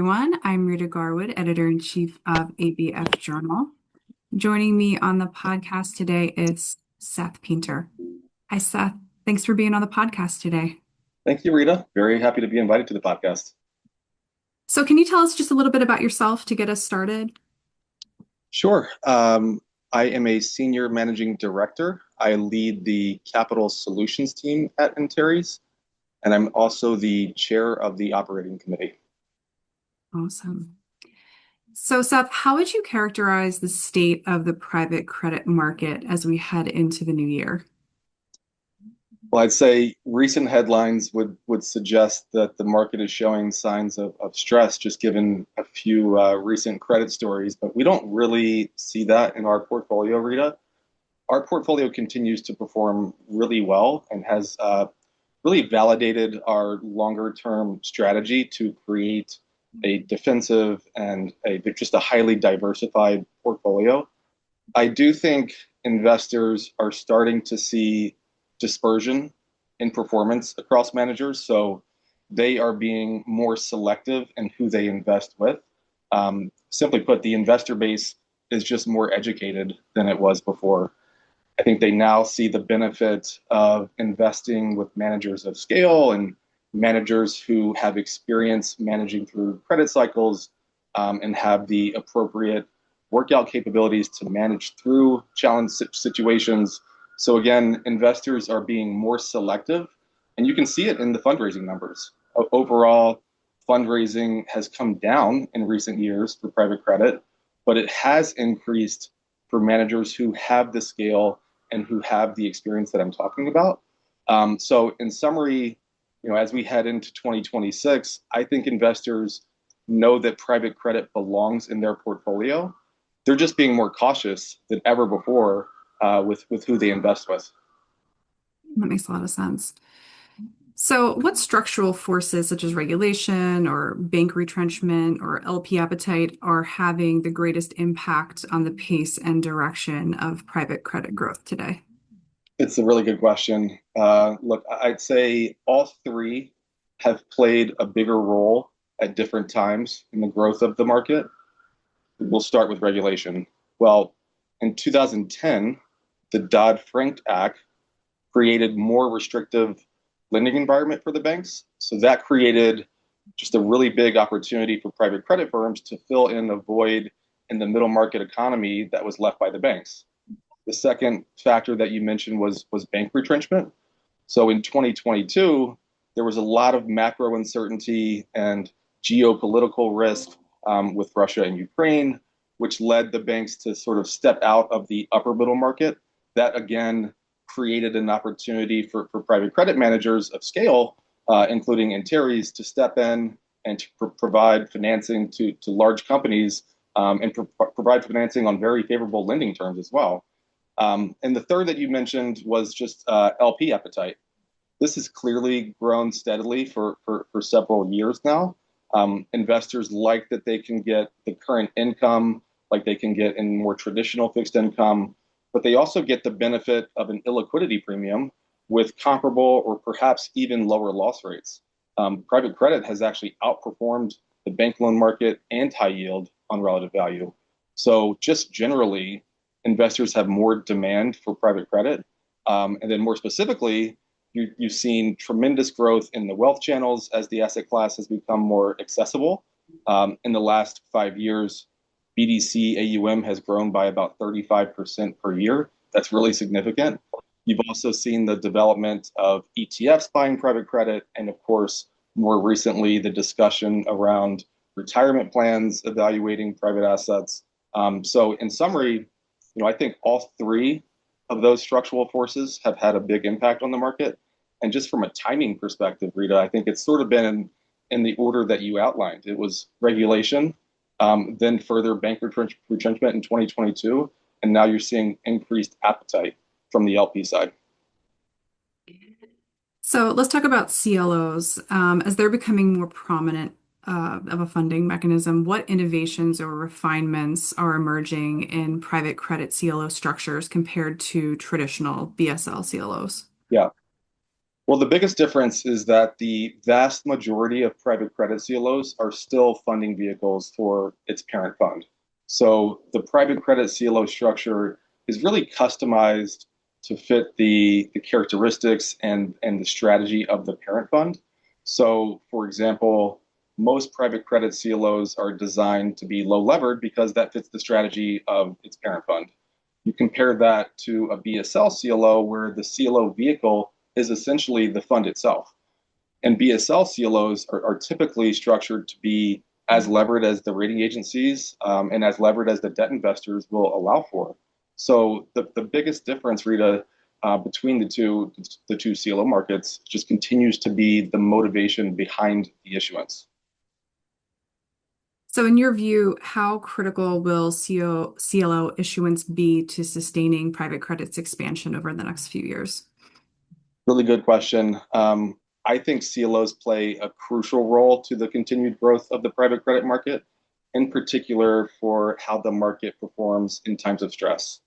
everyone. I'm Rita Garwood, Editor-in-Chief of ABF Journal. Joining me on the podcast today is Seth Painter. Hi, Seth. Thanks for being on the podcast today. Thank you, Rita. Very happy to be invited to the podcast. So can you tell us just a little bit about yourself to get us started? Sure. I am a senior managing director. I lead the capital solutions team at Antares, and I'm also the chair of the operating committee. Awesome. So, Seth, how would you characterize the state of the private credit market as we head into the new year? Well, I'd say recent headlines would suggest that the market is showing signs of stress, just given a few recent credit stories, but we don't really see that in our portfolio, Rita. Our portfolio continues to perform really well and has really validated our longer term strategy to create a defensive and just a highly diversified portfolio. I do think investors are starting to see dispersion in performance across managers. So they are being more selective in who they invest with. Simply put, the investor base is just more educated than it was before. I think they now see the benefit of investing with managers of scale and managers who have experience managing through credit cycles and have the appropriate workout capabilities to manage through challenge situations. So again, investors are being more selective, and you can see it in the fundraising numbers. Overall, fundraising has come down in recent years for private credit, but it has increased for managers who have the scale and who have the experience that I'm talking about. So in summary, as we head into 2026, I think investors know that private credit belongs in their portfolio. They're just being more cautious than ever before with who they invest with. That makes a lot of sense. So, what structural forces, such as regulation or bank retrenchment or LP appetite, are having the greatest impact on the pace and direction of private credit growth today? It's a really good question. Look, I'd say all three have played a bigger role at different times in the growth of the market. We'll start with regulation. Well, in 2010, the Dodd-Frank Act created more restrictive lending environment for the banks. So that created just a really big opportunity for private credit firms to fill in a void in the middle market economy that was left by the banks. The second factor that you mentioned was bank retrenchment. So in 2022, there was a lot of macro uncertainty and geopolitical risk with Russia and Ukraine, which led the banks to sort of step out of the upper middle market. That again created an opportunity for private credit managers of scale, including Antares, to step in and to provide financing to large companies and provide financing on very favorable lending terms as well. And the third that you mentioned was just LP appetite. This has clearly grown steadily for several years now. Investors like that they can get the current income like they can get in more traditional fixed income, but they also get the benefit of an illiquidity premium with comparable or perhaps even lower loss rates. Private credit has actually outperformed the bank loan market and high yield on relative value. So just generally, investors have more demand for private credit. And then more specifically, you've seen tremendous growth in the wealth channels as the asset class has become more accessible. In the last 5 years, BDC AUM has grown by about 35% per year. That's really significant. You've also seen the development of ETFs buying private credit, and of course, more recently, the discussion around retirement plans evaluating private assets. So in summary, I think all three of those structural forces have had a big impact on the market. And just from a timing perspective, Rita, I think it's sort of been in the order that you outlined. It was regulation, then further bank retrenchment in 2022, and now you're seeing increased appetite from the LP side. So let's talk about CLOs. As they're becoming more prominent of a funding mechanism, what innovations or refinements are emerging in private credit CLO structures compared to traditional BSL CLOs? Yeah. Well, the biggest difference is that the vast majority of private credit CLOs are still funding vehicles for its parent fund. So the private credit CLO structure is really customized to fit the characteristics and the strategy of the parent fund. So, for example, most private credit CLOs are designed to be low levered because that fits the strategy of its parent fund. You compare that to a BSL CLO where the CLO vehicle is essentially the fund itself. And BSL CLOs are typically structured to be as levered as the rating agencies and as levered as the debt investors will allow for. So the biggest difference, Rita, between the two CLO markets just continues to be the motivation behind the issuance. So, in your view, how critical will CLO issuance be to sustaining private credit's expansion over the next few years? Really good question. I think CLOs play a crucial role to the continued growth of the private credit market, in particular for how the market performs in times of stress.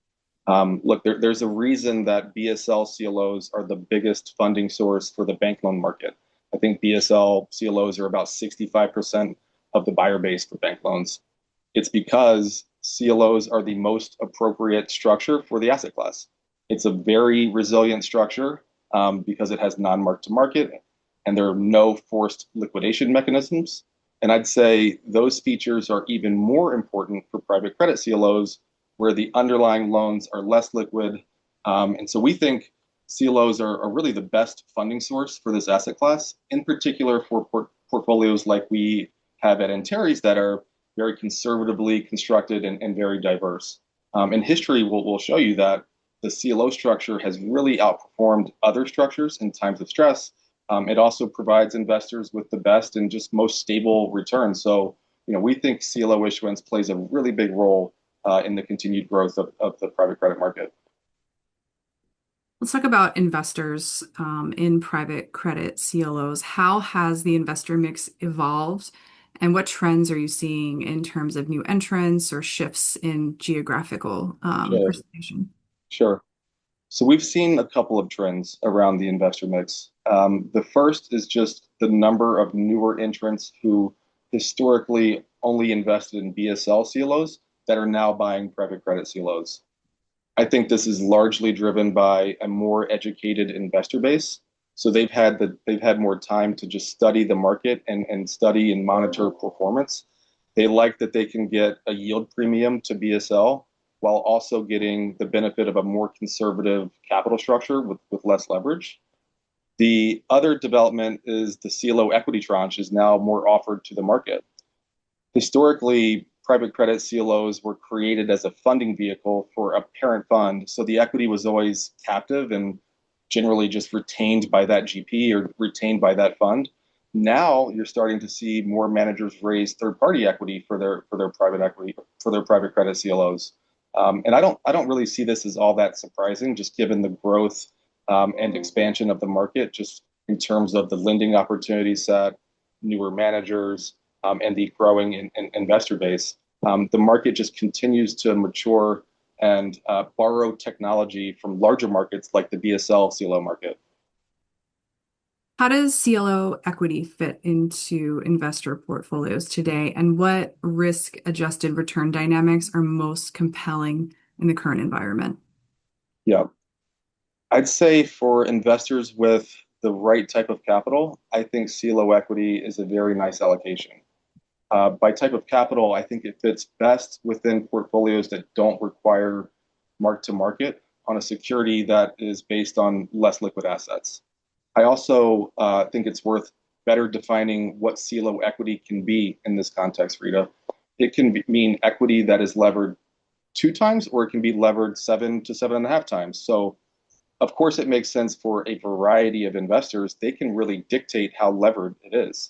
Look, there's a reason that BSL CLOs are the biggest funding source for the bank loan market. I think BSL CLOs are about 65% of the buyer base for bank loans. It's because CLOs are the most appropriate structure for the asset class. It's a very resilient structure because it has non-mark to market and there are no forced liquidation mechanisms. And I'd say those features are even more important for private credit CLOs where the underlying loans are less liquid. And so we think CLOs are really the best funding source for this asset class, in particular for portfolios like we have at Antares that are very conservatively constructed and very diverse. And history will show you that the CLO structure has really outperformed other structures in times of stress. It also provides investors with the best and just most stable returns. So, we think CLO issuance plays a really big role in the continued growth of the private credit market. Let's talk about investors in private credit CLOs. How has the investor mix evolved, and what trends are you seeing in terms of new entrants or shifts in geographical Sure, participation? sure. So we've seen a couple of trends around the investor mix. The first is just the number of newer entrants who historically only invested in BSL CLOs that are now buying private credit CLOs. I think this is largely driven by a more educated investor base. So they've had more time to just study the market and study and monitor performance. They like that they can get a yield premium to BSL while also getting the benefit of a more conservative capital structure with less leverage. The other development is the CLO equity tranche is now more offered to the market. Historically, private credit CLOs were created as a funding vehicle for a parent fund. So the equity was always captive and generally just retained by that GP or retained by that fund. Now you're starting to see more managers raise third-party equity for their private equity for their private credit CLOs. And I don't really see this as all that surprising, just given the growth and expansion of the market, just in terms of the lending opportunity set, newer managers, and the growing investor base. The market just continues to mature and borrow technology from larger markets like the BSL CLO market. How does CLO equity fit into investor portfolios today, and what risk-adjusted return dynamics are most compelling in the current environment? Yeah, I'd say for investors with the right type of capital, I think CLO equity is a very nice allocation. By type of capital, I think it fits best within portfolios that don't require mark to market on a security that is based on less liquid assets. I also think it's worth better defining what CLO equity can be in this context, Rita. It can mean equity that is levered 2 times, or it can be levered 7 to 7.5 times. So, of course, it makes sense for a variety of investors. They can really dictate how levered it is.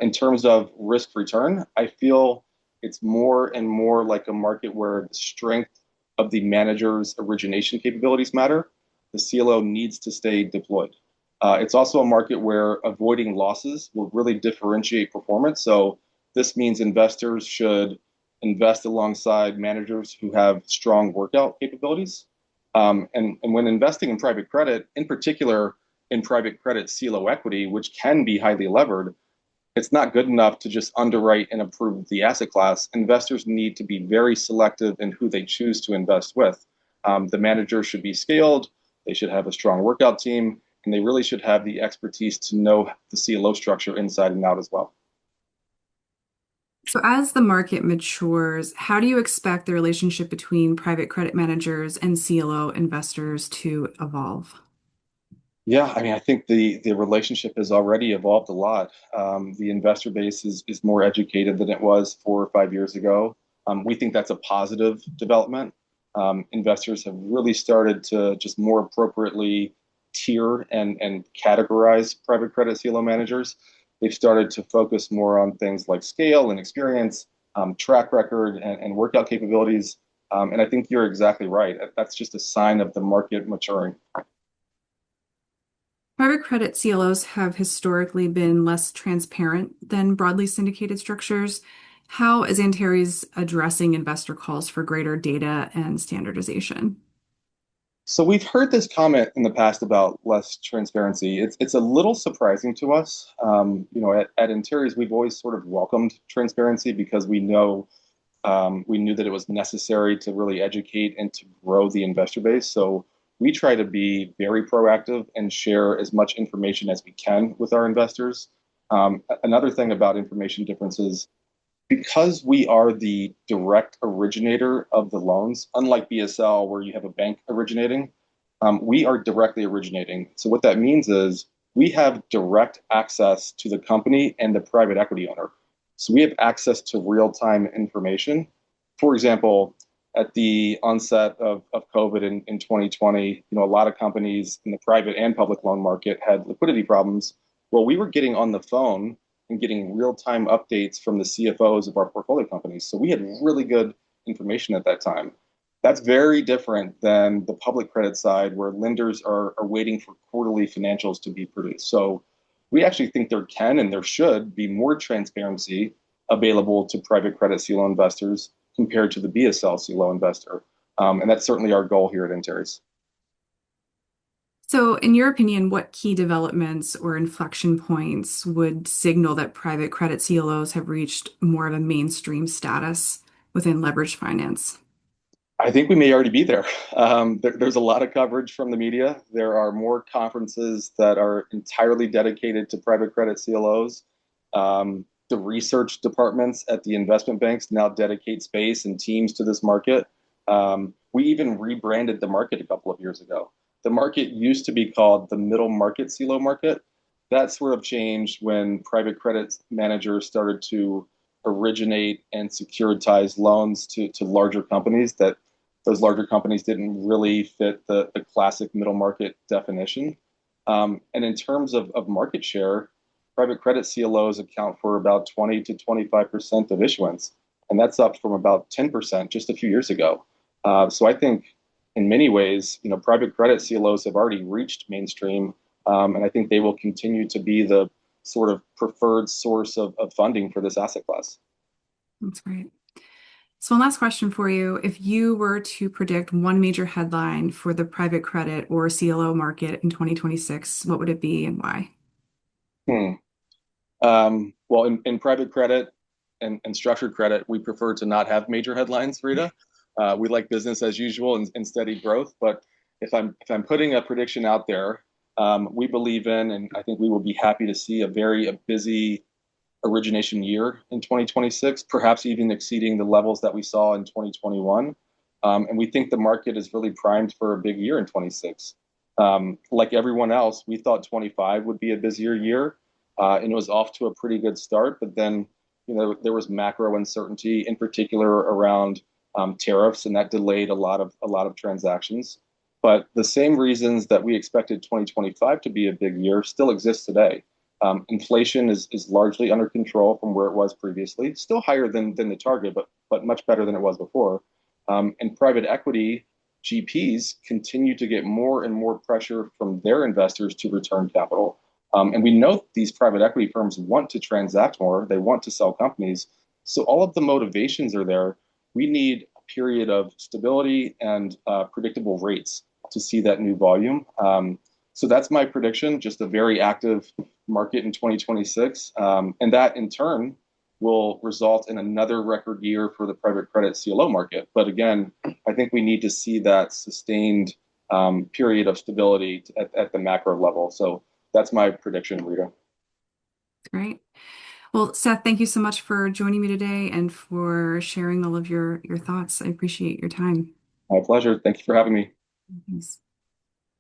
In terms of risk return, I feel it's more and more like a market where the strength of the manager's origination capabilities matter. The CLO needs to stay deployed. It's also a market where avoiding losses will really differentiate performance. So this means investors should invest alongside managers who have strong workout capabilities. And when investing in private credit, in particular, in private credit CLO equity, which can be highly levered, it's not good enough to just underwrite and approve the asset class. Investors need to be very selective in who they choose to invest with. The manager should be scaled, they should have a strong workout team, and they really should have the expertise to know the CLO structure inside and out as well. So, as the market matures, how do you expect the relationship between private credit managers and CLO investors to evolve? Yeah, I mean, I think the relationship has already evolved a lot. The investor base is more educated than it was 4 or 5 years ago. We think that's a positive development. Investors have really started to just more appropriately tier and categorize private credit CLO managers. They've started to focus more on things like scale and experience, track record, and workout capabilities. And I think you're exactly right. That's just a sign of the market maturing. Private credit CLOs have historically been less transparent than broadly syndicated structures. How is Antares addressing investor calls for greater data and standardization? So we've heard this comment in the past about less transparency. It's a little surprising to us. At Antares, we've always sort of welcomed transparency because we knew that it was necessary to really educate and to grow the investor base. So we try to be very proactive and share as much information as we can with our investors. Another thing about information differences, because we are the direct originator of the loans, unlike BSL where you have a bank originating, we are directly originating. So what that means is we have direct access to the company and the private equity owner. So we have access to real-time information. For example, at the onset of COVID in 2020, a lot of companies in the private and public loan market had liquidity problems. Well, we were getting on the phone and getting real-time updates from the CFOs of our portfolio companies. So we had really good information at that time. That's very different than the public credit side where lenders are waiting for quarterly financials to be produced. So we actually think there can and there should be more transparency available to private credit CLO investors compared to the BSL CLO investor. And that's certainly our goal here at Antares. So, in your opinion, what key developments or inflection points would signal that private credit CLOs have reached more of a mainstream status within leveraged finance? I think we may already be there. There's a lot of coverage from the media. There are more conferences that are entirely dedicated to private credit CLOs. The research departments at the investment banks now dedicate space and teams to this market. We even rebranded the market a couple of years ago. The market used to be called the middle market CLO market. That sort of changed when private credit managers started to originate and securitize loans to larger companies that those larger companies didn't really fit the classic middle market definition. And in terms of market share, private credit CLOs account for about 20 to 25% of issuance. And that's up from about 10% just a few years ago. So I think in many ways, private credit CLOs have already reached mainstream. And I think they will continue to be the sort of preferred source of funding for this asset class. That's great. So, one last question for you. If you were to predict one major headline for the private credit or CLO market in 2026, what would it be and why? Hmm. Well, in private credit and structured credit, we prefer to not have major headlines, Rita. We like business as usual and steady growth. But if I'm putting a prediction out there, we believe in, and I think we will be happy to see a busy origination year in 2026, perhaps even exceeding the levels that we saw in 2021. And we think the market is really primed for a big year in 26. Like everyone else, we thought 25 would be a busier year, and it was off to a pretty good start. But then, there was macro uncertainty, in particular around tariffs, and that delayed a lot of transactions. But the same reasons that we expected 2025 to be a big year still exist today. Inflation is largely under control from where it was previously, still higher than the target, but much better than it was before. And private equity GPs continue to get more and more pressure from their investors to return capital. And we know these private equity firms want to transact more, they want to sell companies. So all of the motivations are there. We need a period of stability and predictable rates to see that new volume. So that's my prediction, just a very active market in 2026. And that in turn will result in another record year for the private credit CLO market. But again, I think we need to see that sustained period of stability at the macro level. So that's my prediction, Rita. Great. Well, Seth, thank you so much for joining me today and for sharing all of your thoughts. I appreciate your time. My pleasure. Thank you for having me. Thanks.